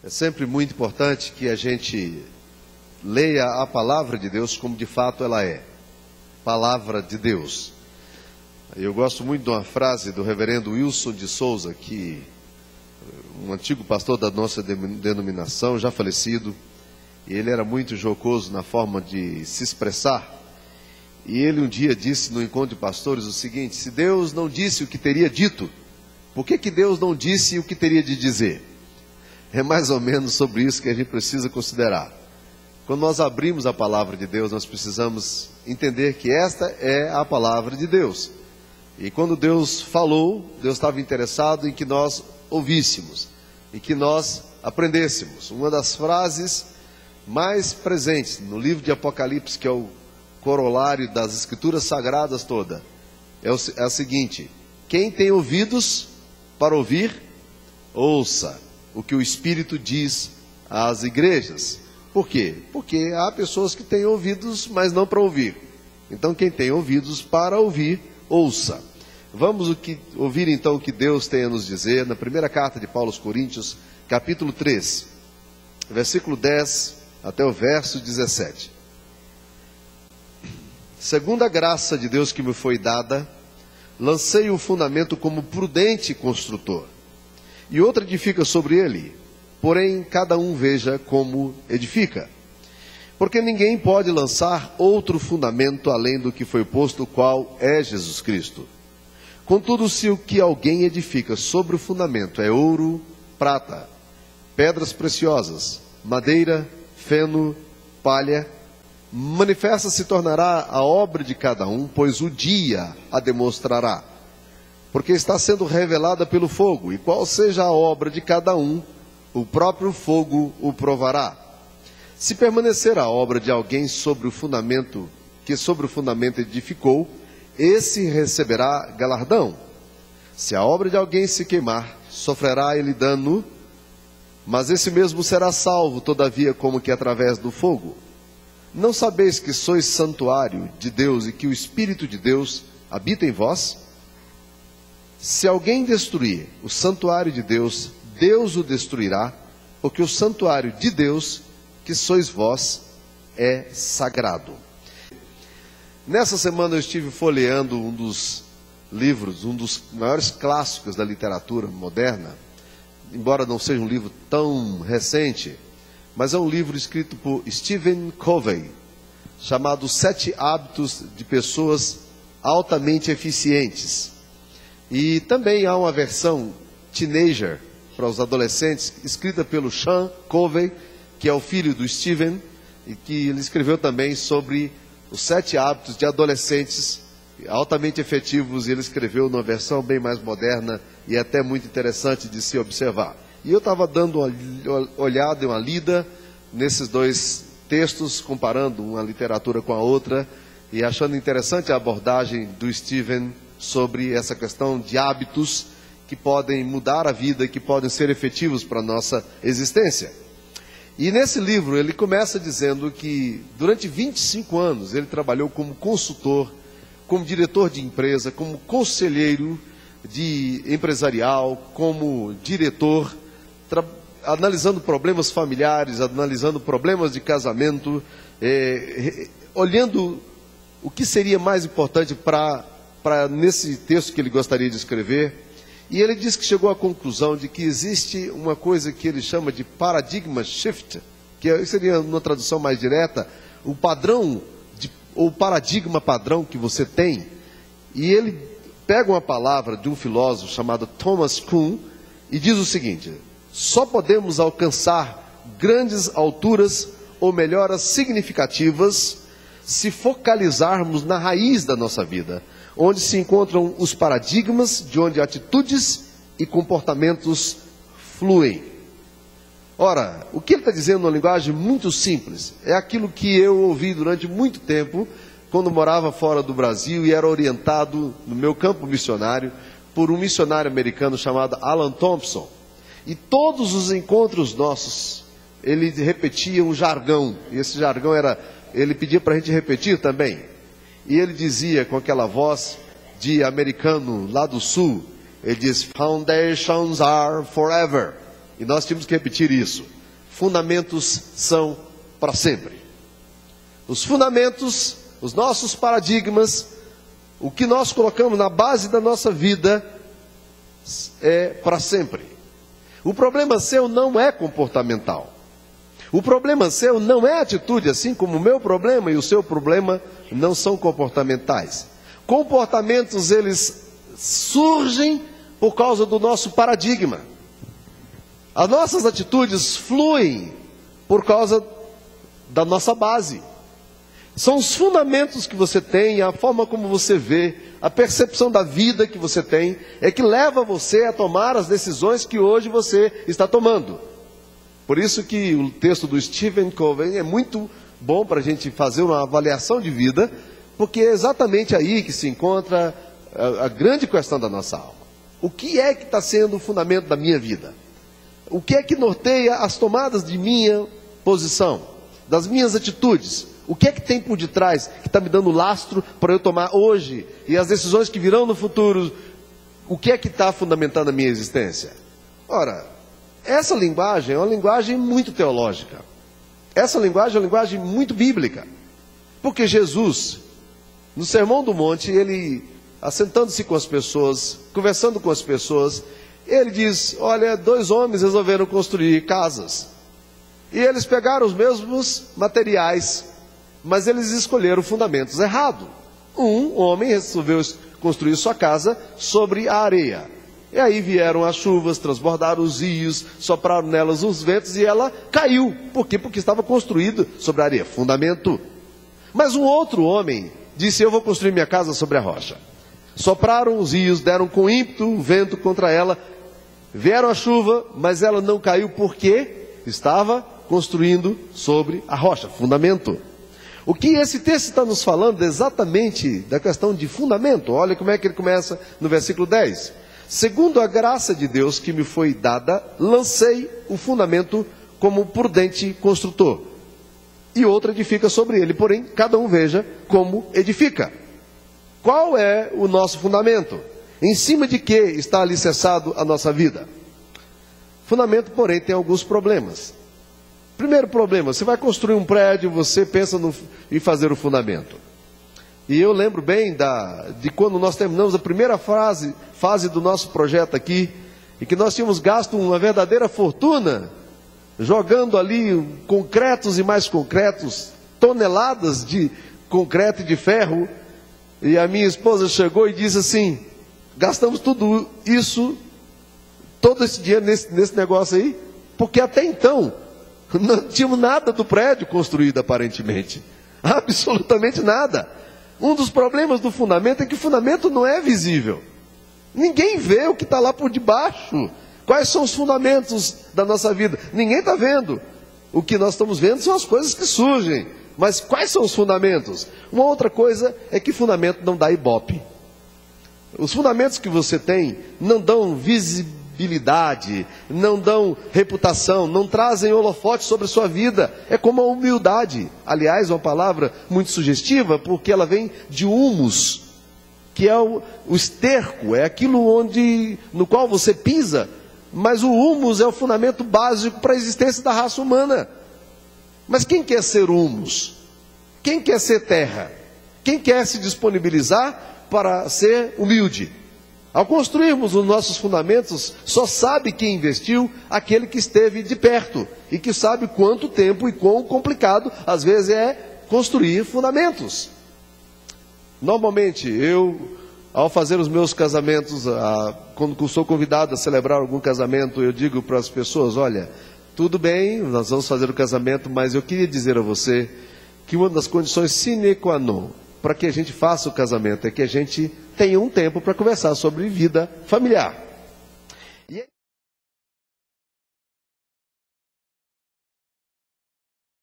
É sempre muito importante que a gente leia a palavra de Deus como de fato ela é. Palavra de Deus. Eu gosto muito de uma frase do reverendo Wilson de Souza, que um antigo pastor da nossa denominação, já falecido, e ele era muito jocoso na forma de se expressar. E ele um dia disse no encontro de pastores o seguinte: se Deus não disse o que teria dito, por que Deus não disse o que teria de dizer? É mais ou menos sobre isso que a gente precisa considerar. Quando nós abrimos a palavra de Deus, nós precisamos entender que esta é a palavra de Deus. E quando Deus falou, Deus estava interessado em que nós ouvíssemos, em que nós aprendêssemos. Uma das frases mais presentes no livro de Apocalipse, que é o corolário das Escrituras Sagradas toda, é a seguinte: quem tem ouvidos para ouvir, ouça o que o Espírito diz às igrejas. Por quê? Porque há pessoas que têm ouvidos, mas não para ouvir. Então quem tem ouvidos para ouvir, ouça. Vamos ouvir então o que Deus tem a nos dizer na primeira carta de Paulo aos Coríntios, capítulo 3, versículo 10 até o verso 17. Segundo a graça de Deus que me foi dada, lancei o fundamento como prudente construtor, e outro edifica sobre ele, porém cada um veja como edifica. Porque ninguém pode lançar outro fundamento além do que foi posto, o qual é Jesus Cristo. Contudo, se o que alguém edifica sobre o fundamento é ouro, prata, pedras preciosas, madeira, feno, palha, manifesta se tornará a obra de cada um, pois o dia a demonstrará. Porque está sendo revelada pelo fogo, e qual seja a obra de cada um, o próprio fogo o provará. Se permanecer a obra de alguém sobre o fundamento, que sobre o fundamento edificou, esse receberá galardão. Se a obra de alguém se queimar, sofrerá ele dano, mas esse mesmo será salvo, todavia, como que através do fogo. Não sabeis que sois santuário de Deus e que o Espírito de Deus habita em vós? Se alguém destruir o santuário de Deus, Deus o destruirá, porque o santuário de Deus, que sois vós, é sagrado. Nessa semana eu estive folheando um dos livros, um dos maiores clássicos da literatura moderna, embora não seja um livro tão recente, mas é um livro escrito por Stephen Covey, chamado 7 Hábitos de Pessoas Altamente Eficientes. E também há uma versão teenager para os adolescentes, escrita pelo Sean Covey, que é o filho do Stephen, e que ele escreveu também sobre os 7 hábitos de adolescentes altamente efetivos, e ele escreveu numa versão bem mais moderna e até muito interessante de se observar. E eu estava dando uma olhada e uma lida nesses dois textos, comparando uma literatura com a outra, e achando interessante a abordagem do Stephen sobre essa questão de hábitos que podem mudar a vida, que podem ser efetivos para a nossa existência. E nesse livro ele começa dizendo que durante 25 anos ele trabalhou como consultor, como diretor de empresa, como conselheiro empresarial, como diretor, analisando problemas familiares, analisando problemas de casamento, olhando o que seria mais importante para nesse texto que ele gostaria de escrever. E ele diz que chegou à conclusão de que existe uma coisa que ele chama de paradigma shift, que seria, numa tradução mais direta, o padrão, ou paradigma padrão que você tem. E ele pega uma palavra de um filósofo chamado Thomas Kuhn e diz o seguinte: só podemos alcançar grandes alturas ou melhoras significativas se focalizarmos na raiz da nossa vida, onde se encontram os paradigmas, de onde atitudes e comportamentos fluem. Ora, o que ele está dizendo numa linguagem muito simples, é aquilo que eu ouvi durante muito tempo, quando morava fora do Brasil e era orientado no meu campo missionário, por um missionário americano chamado Alan Thompson. E todos os encontros nossos, ele repetia um jargão, e esse jargão ele pedia para a gente repetir também. E ele dizia com aquela voz de americano lá do sul, ele diz: foundations are forever. e nós temos que repetir isso: fundamentos são para sempre. Os fundamentos, os nossos paradigmas, o que nós colocamos na base da nossa vida é para sempre. O problema seu não é comportamental. O problema seu não é atitude, assim como o meu problema e o seu problema não são comportamentais. Comportamentos, eles surgem por causa do nosso paradigma. As nossas atitudes fluem por causa da nossa base. São os fundamentos que você tem, a forma como você vê, a percepção da vida que você tem, é que leva você a tomar as decisões que hoje você está tomando. Por isso que o texto do Stephen Covey é muito bom para a gente fazer uma avaliação de vida, porque é exatamente aí que se encontra a grande questão da nossa alma. O que é que está sendo o fundamento da minha vida? O que é que norteia as tomadas de minha posição, das minhas atitudes? O que é que tem por detrás que está me dando lastro para eu tomar hoje? E as decisões que virão no futuro, o que é que está fundamentando a minha existência? Ora, essa linguagem é uma linguagem muito teológica. Essa linguagem é uma linguagem muito bíblica. Porque Jesus, no Sermão do Monte, ele, assentando-se com as pessoas, conversando com as pessoas, ele diz: olha, 2 homens resolveram construir casas. E eles pegaram os mesmos materiais, mas eles escolheram fundamentos errados. Um homem resolveu construir sua casa sobre a areia. E aí vieram as chuvas, transbordaram os rios, sopraram nelas os ventos e ela caiu. Por quê? Porque estava construído sobre a areia, fundamento. Mas um outro homem disse: eu vou construir minha casa sobre a rocha. Sopraram os rios, deram com ímpeto o vento contra ela. Vieram a chuva, mas ela não caiu porque estava construindo sobre a rocha, fundamento. O que esse texto está nos falando é exatamente da questão de fundamento. Olha como é que ele começa no versículo 10. Segundo a graça de Deus que me foi dada, lancei o fundamento como prudente construtor. E outro edifica sobre ele, porém cada um veja como edifica. Qual é o nosso fundamento? Em cima de que está alicerçado a nossa vida? Fundamento, porém, tem alguns problemas. Primeiro problema: você vai construir um prédio, você pensa em fazer o fundamento. E eu lembro bem de quando nós terminamos a primeira fase do nosso projeto aqui, e que nós tínhamos gasto uma verdadeira fortuna, jogando ali concretos e mais concretos, toneladas de concreto e de ferro, e a minha esposa chegou e disse assim: gastamos tudo isso, todo esse dinheiro nesse negócio aí, porque até então não tínhamos nada do prédio construído aparentemente, absolutamente nada. Um dos problemas do fundamento é que o fundamento não é visível. Ninguém vê o que está lá por debaixo. Quais são os fundamentos da nossa vida? Ninguém está vendo. O que nós estamos vendo são as coisas que surgem. Mas quais são os fundamentos? Uma outra coisa é que fundamento não dá ibope. Os fundamentos que você tem não dão visibilidade, não dão reputação, não trazem holofote sobre a sua vida. É como a humildade. Aliás, uma palavra muito sugestiva, porque ela vem de humus, que é o esterco, é aquilo no qual você pisa. Mas o humus é o fundamento básico para a existência da raça humana. Mas quem quer ser humus? Quem quer ser terra? Quem quer se disponibilizar para ser humilde? Ao construirmos os nossos fundamentos, só sabe quem investiu aquele que esteve de perto e que sabe quanto tempo e quão complicado às vezes é construir fundamentos. Normalmente ao fazer os meus casamentos, quando sou convidado a celebrar algum casamento, eu digo para as pessoas: olha, tudo bem, nós vamos fazer o casamento, mas eu queria dizer a você que uma das condições sine qua non para que a gente faça o casamento é que a gente tenha um tempo para conversar sobre vida familiar.